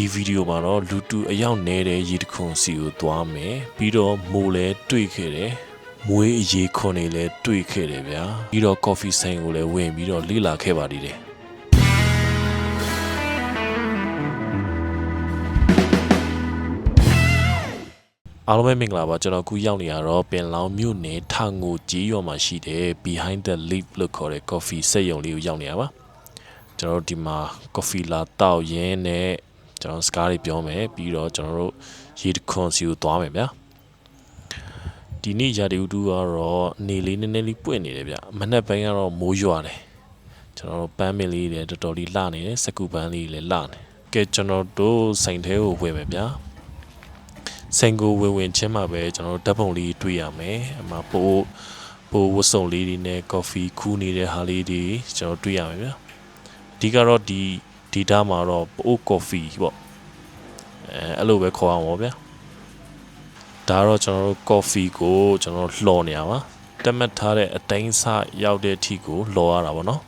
ဒီဗီဒီယိုမှာတော့လူတူအယောက်နေတဲ့ရေတခွန်စီကိုသွားမယ်ပြီးတော့မိုးလဲတွေ့ခဲ့တယ်မွေးအရေးခွန်တွေလည်းတွေ့ခဲ့တယ်ဗျာပြီးတော့ coffee ဆိုင်ကိုလည်းဝင်ပြီးတော့လေ့လာခဲ့ပါသေးတယ်အားလုံးပဲမင်္ဂလာပါကျွန်တော်ခုရောက်နေရတော့ပင်လောင်မြို့နယ်ထငိုကြီးရွာမှာရှိတဲ့ behind the leaf လို့ခေါ်တဲ့ coffee စက်ရုံလေးကိုရောက်နေရပါကျွန်တော်ဒီမှာ coffee လာတောက်ရင်းနဲ့ကျွန်တော်စကားလေးပြောမယ်ပြီးတော့ကျွန်တော်တို့ရေတခွန်စီကိုသွားမယ်ဗျာဒီနေ့ရာဒီဥတူကတော့နေလေးနည်းနည်းလေးပွင့်နေတယ်ဗျမနက်ပိုင်းကတော့မိုးရွာတယ်ကျွန်တော်တို့ပန်းမင်းလေးတွေတော်တော်လေးလှနေတယ်စကူပန်းလေးလည်းလှနေကဲကျွန်တော်တို့ဆိုင်ထဲကိုဝင်မယ်ဗျာဆိုင်ကိုဝင်ချင်းမှာပဲကျွန်တော်တို့ဓာတ်ပုံလေးတွေ့ရမယ်အမပိုးဝစုံလေးတွေနဲ့ coffee ခူးနေတဲ့ဟာလေးတွေကျွန်တော်တွေ့ရမယ်ဗျာအဓိကတော့ဒီဒေတာမှာတော့ပိုး coffee ပေါ့အဲ့လိုပဲခေါ်အောင်ပါဗျာဒါတော့ကျွန်တော်တို့ coffee ကိုကျွန်တော်လှော်နေရပါတက်မှတ်ထားတဲ့အတိုင်းစရောက်တဲ့အထိကိုလှော်ရတာပေါ့နော်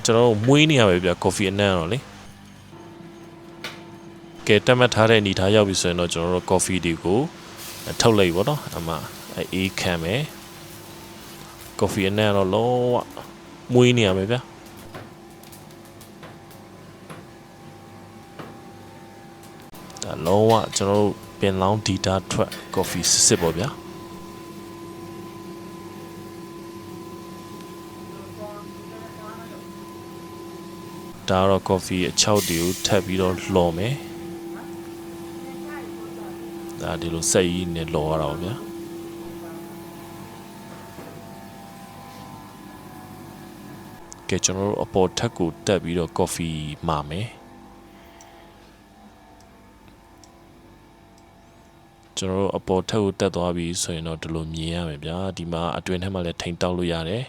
ကျွန်တော်မွေးနေရပဲဗျာ coffee အနံ့တော့လေကဲတက်မှတ်ထားတဲ့အနေထားရောက်ပြီဆိုရင်တော့ကျွန်တော်တို့ coffee တွေကိုထုတ်လိုက်ပေါ့နော်အမှအေးခံမယ် coffee အနံ့တော့လုံးဝမွေးနေရမယ်ဗျာဒါလုံးဝကျွန်တော်တို့ပင်လောင်းဒီတာထွက် coffee စစ်ပေါ့ဗျာဒါတော့ coffee အချောက်တွေကိုထပ်ပြီးတော့လှော်မယ်ဒါဒီလိုစက်ကြီးနဲ့လှော်ရတာပေါ့ဗျာကဲကျွန်တော်တို့အပေါ်ထက်ကိုတက်ပြီးတော့ coffee မှာမယ်ကျွန်တော်တို့အပေါ်ထက်ကိုတက်သွားပြီဆိုရင်တော့ဒီလိုမြင်ရမယ်ဗျာဒီမှာအတွင်းထဲမှာလည်းထိန်တောက်လို့ရတယ်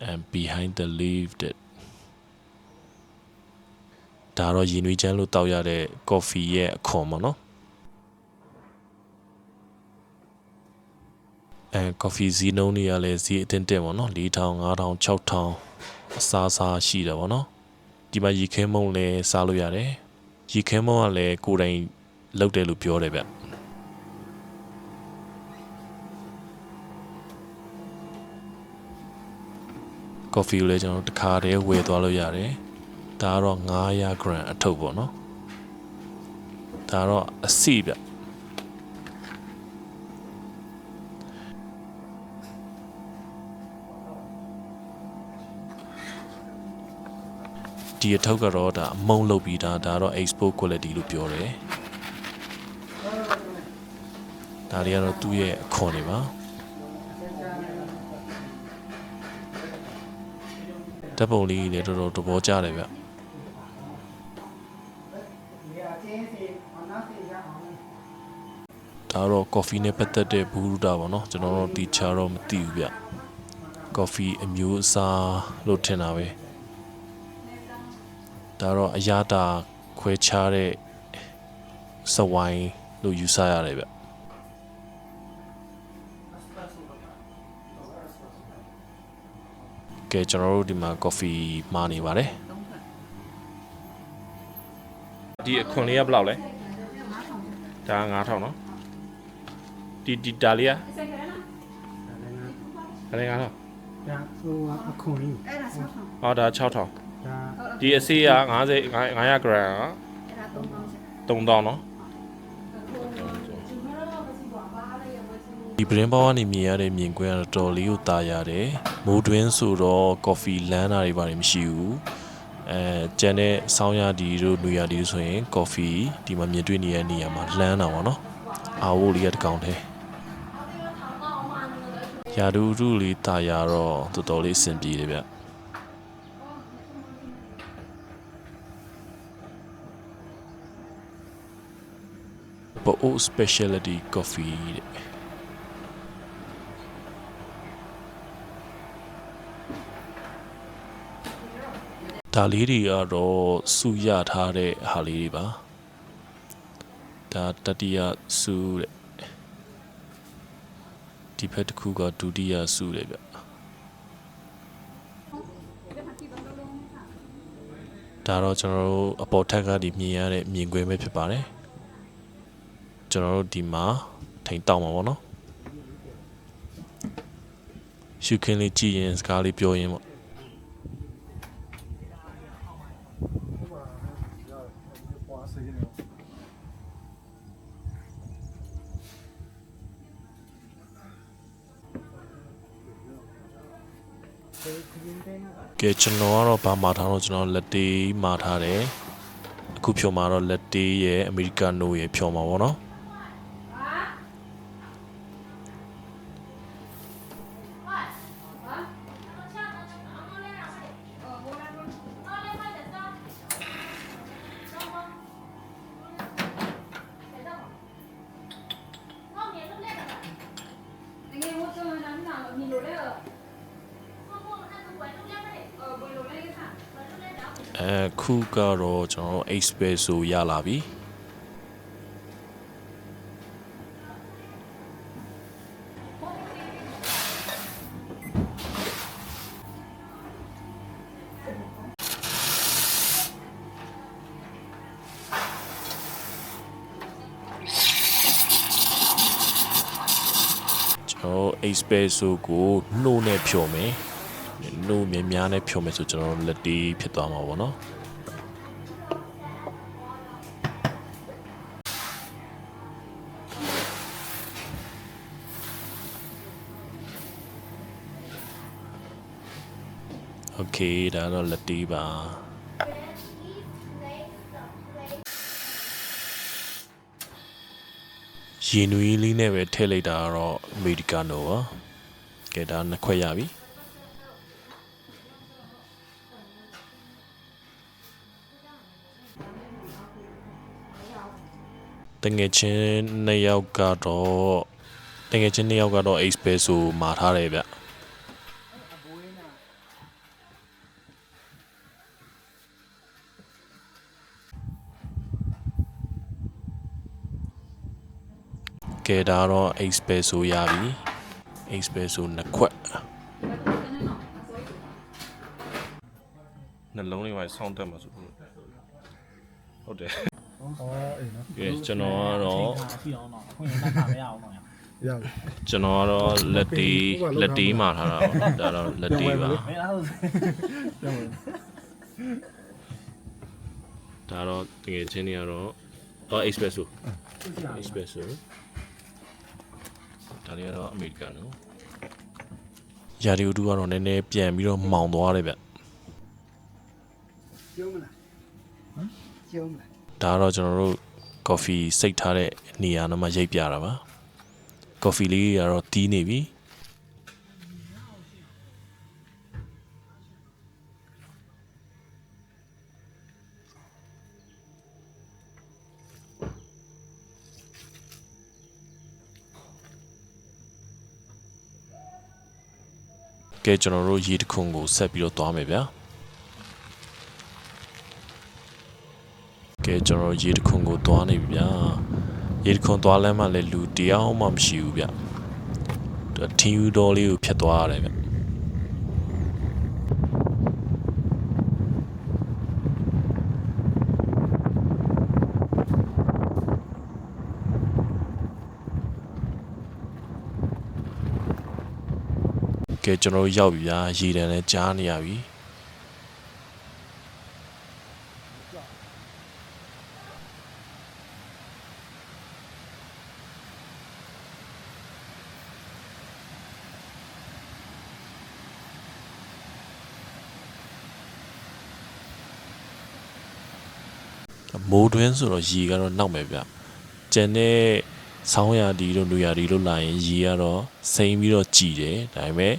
and behind the leaf that ဒါတော့ရင်းနှီးချမ်းလို့တောက်ရတဲ့ coffee ရဲ့အခွန်ပေါ့နော်coffee ဈေးနှုန်းတွေကလည်းဈေးအတင်းတက်ပေါ့နော်4000 5000 6000အစားရှိတယ်ပေါ့နော်ဒီမှာရေခဲမုံလည်းစားလို့ရတယ်ရေခဲမုံကလည်းကိုယ်တိုင်လုပ်တယ်လို့ပြောတယ်ဗျကော်ဖီကိုလည်းကျွန်တော်တခါတည်းဝယ်သွားလို့ရတယ်ဒါကတော့900 gram အထုပ်ပေါ့နော်ဒါတော့အစီဗျဒီအထုပ်ကတော့ဒါအမုံလုပ်ပြီးဒါတော့ export quality လို့ပြောတယ်ဒါတွေကတော့သူ့ရဲ့အခွန်တွေပါဓာတ်ပုံလေးလည်းတော်တော်သဘောကျတယ်ဗျဒါတော့ coffee နဲ့ပတ်သက်တဲ့ဘူးတာပေါ့နော်ကျွန်တော်တို့တီချာတော့မသိဘူးဗျ coffee အမျိုးအစားလို့ထင်တာပဲဒါတော့အရာတာခွဲခြားတဲ့စဝိုင်းလို့ယူဆရတယ်ဗျကဲကျွန်တော်တို့ဒီမှာ coffee မှာနေပါတယ်ဒီအခွန်လေးကဘယ်လောက်လဲဒါ9000နော်ဒီဒါလေးကဒါလေး9000ဒါဟိုအခုံလေးဟောဒါ6000ဒါဒီအစေးက900 gram 3000နော်ဒီပရင်ပေါကနေမြင်ရတဲ့မြင်ကွင်းကတော့တော်လေးကိုတာရတယ်မိုးတွင်းဆိုတော့ coffee လမ်းတာတွေဘာတွေမရှိဘူးကျန်တဲ့ဆောင်းရဒီတို့နွေရဒီဆိုရင် coffee ဒီမှာမြင်တွေ့နေတဲ့နေရာမှာလမ်းတာပေါ့နော်အာဝိုးလေးကတကောင်တည်းရာဒူးလေးတာရတော့တော်တော်လေးအဆင်ပြေတယ်ဗျပို specialty coffee တဲ့ ဒါလေးတွေကတော့စုရထားတဲ့ဟာလေးတွေပါဒါတတိယစုတဲ့ဒီဖက်တစ်ခုကဒုတိယစုတဲ့ဗျဒါတော့ကျွန်တော်တို့အပေါ်ထက်ကနေမြင်ရတဲ့မြင်ကွင်းပဲဖြစ်ပါတယ်ကျွန်တော်တို့ဒီမှာထိန်တောက်မှာပေါ့နော်ရှုခင်းလေးကြည့်ရင်စကားလေးပြောရင်ပေါ့ကဲကျွန်တော်ကတော့ဗာမာထားတော့ကျွန်တော်လက်တေးမာထားတယ်အခုဖြော်မှာတော့လက်တေးရဲ့အမေရိကန်နိုရဲ့ဖြော်မှာပေါ့နော်အခုကတော့ကျွန်တော် espresso ရလာပြီကျွန်တော် espresso ကိုနှိုးနဲ့ဖြော်မယ်နှိုးများနဲ့ဖြော်မယ်ဆိုကျွန်တော်လက်တီးဖြစ်သွားမှာပေါ့နော်โอเคဒါတော့လက်တီးပါရေနွေးလေးနဲ့ပဲထည့်လိုက်တာတော့အမေရိကန်နိုပါကဲဒါနှစ်ခွက်ရပြီတငယ်ချင်းနှစ်ယောက်ကတော့ espresso မာထားတယ်ဗျကဲဒါတော့ espresso ရပြီ espresso နှစ်ခွက်နှလုံးလေးမှာဆောင်းတက်မှာဆိုဟုတ်တယ်ကဲကျွန်တော်ကတော့လက်တီးမှာထားတာပေါ့ဒါတော့လက်တီးပါဒါတော့တကယ်ချင်းတွေကတော့espresso ဒါလေးကတော့အမေရိကန်နော်ရာဒီယိုတူကတော့နည်းနည်းပြန်ပြီးတော့မှောင်သွားတယ်ဗျကျုံးမလားကျုံးမလားဒါတော့ကျွန်တော်တို့ coffee စိတ်ထားတဲ့နေရာမှာရိပ်ပြတာပါ coffee လေးကတော့တီးနေပြီကဲကျွန်တော်တို့ရေတခွန်ကိုဆက်ပြီးတော့သွားမယ်ဗျာကဲကျွန်တော်ရေတခွန်ကိုသွားနေပြီဗျာရေတခွန်သွားလမ်းမှာလည်းလူတယောက်မှမရှိဘူးဗျထင်းယူတော်လေးကိုဖြတ်သွားရတယ်ဗျကဲကျွန်တော်တို့ရောက်ပြီဗျာရေတန်းလည်းကြားနေရပြီမိုးတွင်းဆိုတော့ရေကတော့နောက်မယ်ဗျကျန်တဲ့ဆောင်းရာသီတို့နွေရာသီတို့လာရင်ရေကတော့စိမ့်ပြီးတော့ကြည်တယ်ဒါပေမဲ့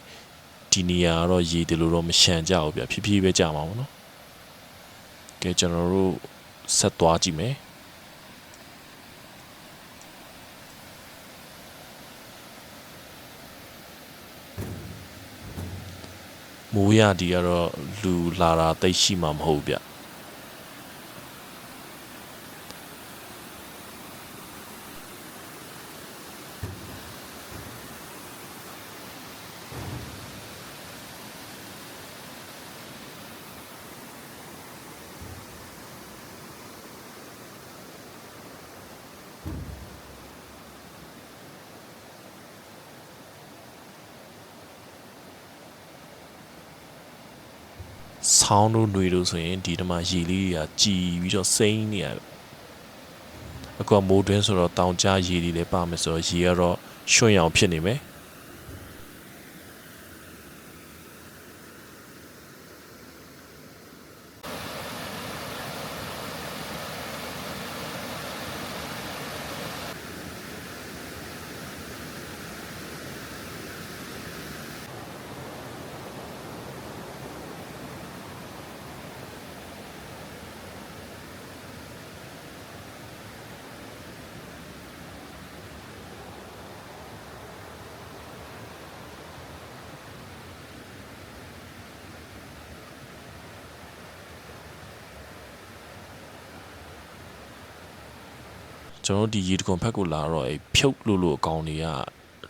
ဒီနေရာကတော့ရေတလို့တော့မရှမ်းကြဘူးဗျဖြည်းဖြည်းပဲကြာမှာပေါ့နော်ကဲကျွန်တော်တို့ဆက်သွားကြည့်မယ် မိုးရဒီကတော့လူလာတာတိတ်ရှိမှာမဟုတ်ဗျဆောင်းတို့ຫນွေတို့ဆိုရင်ဒီတမှာရေလေးတွေကကြည်ပြီးတော့စိမ့်နေရတယ်အခုမိုးတွင်းဆိုတော့တောင်ကြားရေတွေလည်းပါမယ်ဆိုတော့ရေကတော့ရွှွန့်ရောင်ဖြစ်နေမယ်ကျွန်တော်ဒီရေတခွန်ဖက်ကိုလာတော့အဲ့ဖြုတ်လို့အကောင်တွေက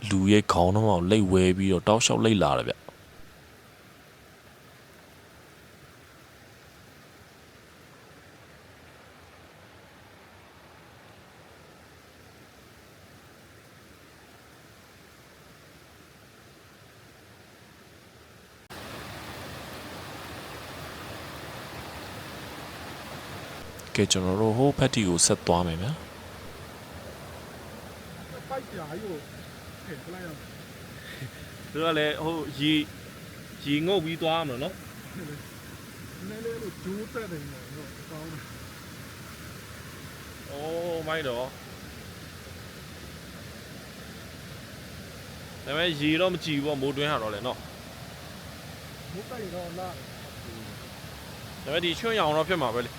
လူရဲ့ခေါင်းတော့မှလိတ်ဝဲပြီးတော့တောက်လျှောက်လိတ်လာတယ်ဗျကဲကျွန်တော်တို့ဟိုဖက်တီကိုဆက်သွားမယ်ဗျာပိုက်ပြာကြီးကိုထည့်လိုက်အောင် သူကလည်းဟိုရေငုတ်ပြီးသွားမှာနော် နည်းလေးလို့ဂျိုးတက်တယ်နော်ကောင်းတယ် အိုးမိုက်တော့ဒါပေမဲ့ရေတော့မကြည့်ဘူးပေါ့မိုးတွင်းဟာတော့လေနော် မိုးတိုက်တော့လာတယ် ဒါပေမဲ့ဒီချွန့်ရောင်တော့ဖြစ်မှာပဲလေ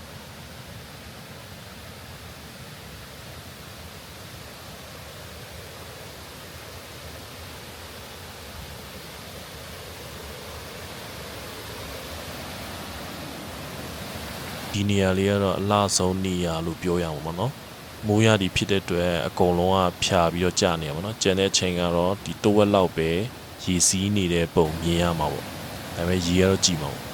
ဒီနေရာလေးကတော့အလားဆုံးနေရာလို့ပြောရမှာပေါ့နော်မိုးရဒီဖြစ်တဲ့အတွက်အကုန်လုံးကဖြာပြီးတော့ကြာနေရပါတော့ကျန်တဲ့ချိန်ကတော့ဒီတဝက်လောက်ပဲရေစီးနေတဲ့ပုံမြင်ရမှာပေါ့ဒါပေမဲ့ရေကတော့ကြည်မှာပေါ့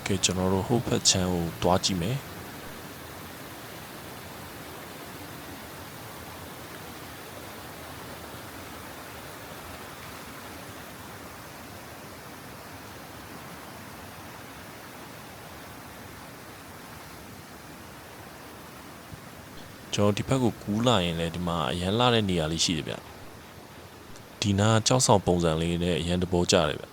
ကဲကျွန်တော်တို့ဟိုဖက်ချမ်းကိုတွားကြည့်မယ်ကျွန်တော်ဒီဘက်ကိုကူးလာရင်လည်းဒီမှာအရန်လာတဲ့နေရာလေးရှိတယ်ဗျဒီနာကြောက်ဆောင်ပုံစံလေးနဲ့အရန်တဘောကြတယ်ဗျ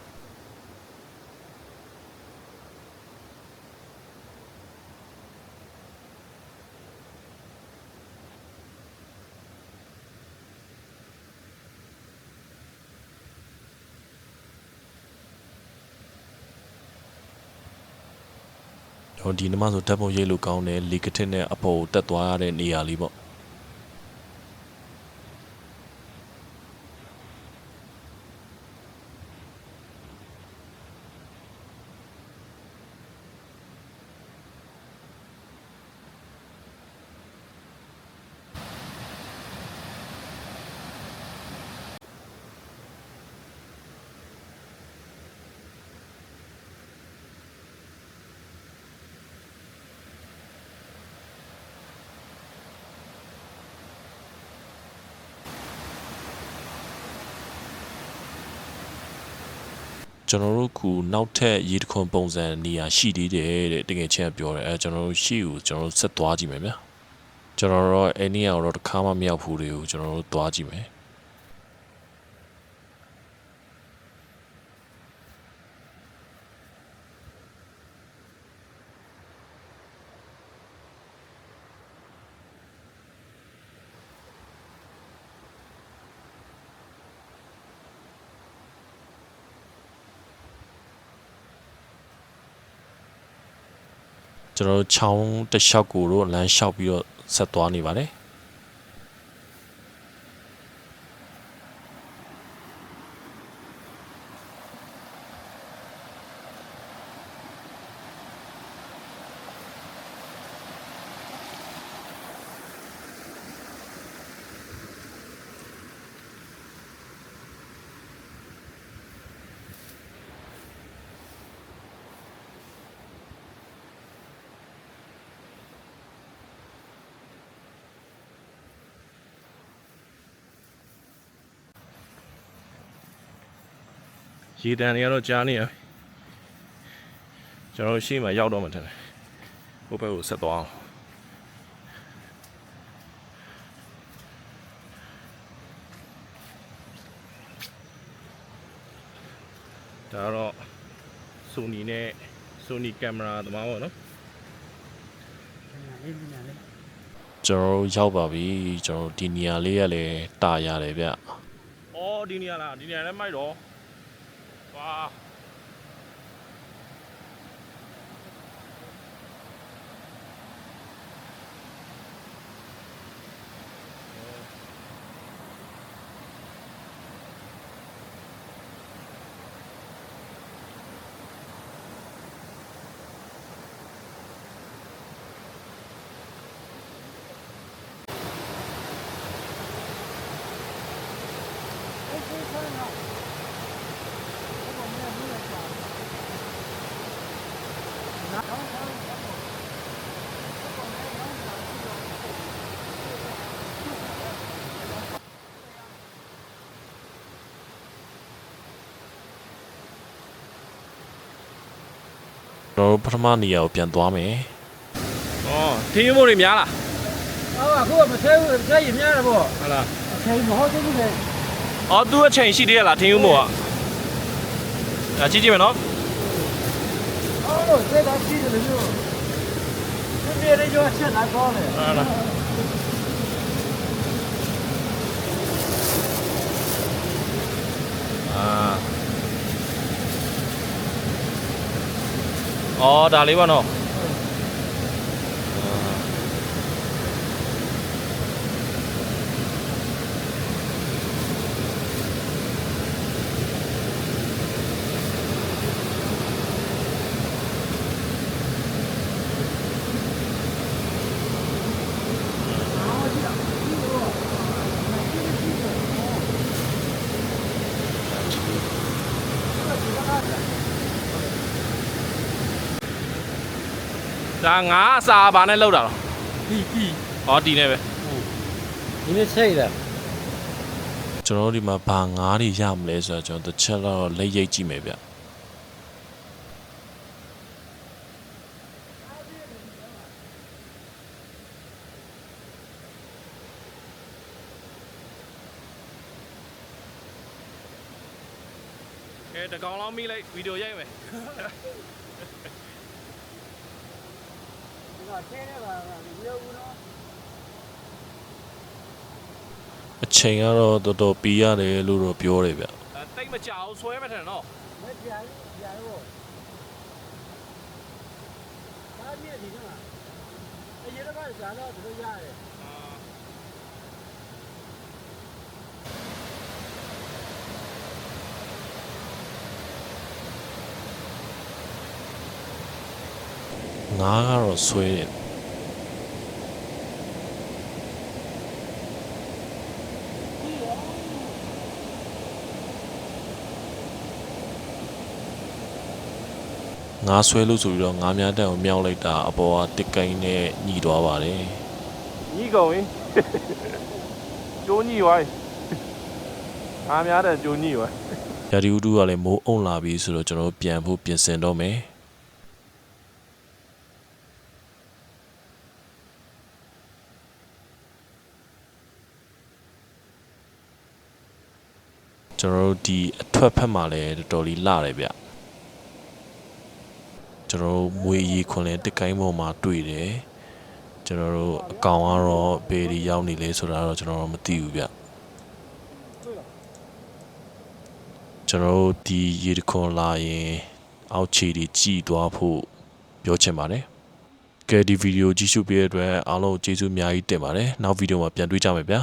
ဒီနမဆိုဓာတ်ပုံရိပ်လို့ကောင်းတယ်လေကထစ်နဲ့အပေါ်ကိုတက်သွားရတဲ့နေရာလေးပေါ့ ကျွန်တော်တို့ကနောက်ထပ်ရေတခွန်ပုံစံနေရာရှိသေးတယ်တဲ့တကယ်ချင်းပြောတယ်အဲကျွန်တော်တို့ရှေ့ကိုကျွန်တော်တို့ဆက်သွားကြည့်မယ်ဗျာကျွန်တော်တို့အဲ့နေရာတော့တစ်ခါမှမရောက်ဘူးတွေကိုကျွန်တော်တို့သွားကြည့်မယ်ကျွန်တော်တို့ချောင်းတစ်လျှောက်ကိုတော့လမ်းလျှောက်ပြီးတော့ဆက်သွားနေပါတယ်ရေတန်တွေကတော့ကြားနေရကျွန်တော်တို့ရှေ့မှာရောက်တော့မှထင်တယ်ဟိုဘက်ကိုဆက်သွားအောင်ဒါတော့ Sony နဲ့ Sony ကင်မရာသမားပေါ့နော် ကျွန်တော်တို့ရောက်ပါပြီကျွန်တော်တို့ဒီနေရာလေးကလည်းတာရတယ်ဗျ အော်ဒီနေရာလားဒီနေရာလည်းမိုက်တော့ဝါကျွန်တော်တို့ပထမနေရာကိုပြန်သွားမယ် အော်ထင်းရုံးမို့တွေများလား အခုကမဆဲဘူးဆဲရင်များတယ်ပေါ့ ဟုတ်လား အချိန်မဟုတ်သေးဘူးလေ အော်သူ့အချိန်ရှိသေးရလားထင်းရုံးမို့อ่ะကြည့်ကြည့်မယ်နော် အော်ဆဲတာရှိတယ်လို့ဒီမြေလေးကျော်ချက်လာကောင်းတယ် ဟုတ်လားအော်ဒါလေးပါနော်ဒါငါအစာဘာနဲ့လောက်တာတော့ ပြီး ဟောဒီနဲ့ပဲ ဒီနေ့စိတ်တယ် ကျွန်တော်တို့ဒီမှာဘာငါးတွေရမလဲဆိုတော့ကျွန်တော်တစ်ချက်တော့လက်ရိပ်ကြည့်မယ်ဗျ ကဲတကောင်လောက်မိလိုက်ဗီဒီယိုရိုက်မယ် ဒီကဆဲနေပါမပြောဘူးနော် အချိန်ကတော့တော်တော်ပြီးရတယ်လို့တော့ပြောတယ်ဗျ တိတ်မကြောက်ဆွဲမထင်တော့ မပြန်လို့ဒါပြည့်ဒီကမှာအရင်ကဇာတော့တို့ရတယ် ငါးကတော့ဆွဲတယ်ငါးဆွဲလို့ဆိုပြီးတော့ငါးများတက်ကိုမြောက်လိုက်တာအပေါ်ကတစ်ကိုင်းနဲ့ညီသွားပါတယ် ညီကုန်ရင်ကျိုးညီသွားပြီအားများတဲ့ကျိုးညီသွား ရာဒီဥတုကလည်းမိုးအုံလာပြီဆိုတော့ကျွန်တော်တို့ပြန်ဖို့ပြင်ဆင်တော့မယ်ကျွန်တော်တို့ဒီအထွက်ဖက်မှာလည်းတော်တော်လေးလှတယ်ဗျကျွန်တော်တို့မွေရီခွန်လဲတက်ကိုင်းပေါ်မှာတွေ့တယ်ကျွန်တော်တို့အကောင်ကတော့ဘယ်ဒီရောက်နေလဲဆိုတာတော့ကျွန်တော်တို့မသိဘူးဗျကျွန်တော်တို့ဒီရေတခွန်လာရင်အောက်ခြေတွေကြည်သွားဖို့ပြောချင်ပါတယ်ကဲဒီဗီဒီယိုကြည့်ရှုပေးတဲ့အတွက်အားလုံးကျေးဇူးအများကြီးတင်ပါတယ်နောက်ဗီဒီယိုမှာပြန်တွေ့ကြမယ်ဗျာ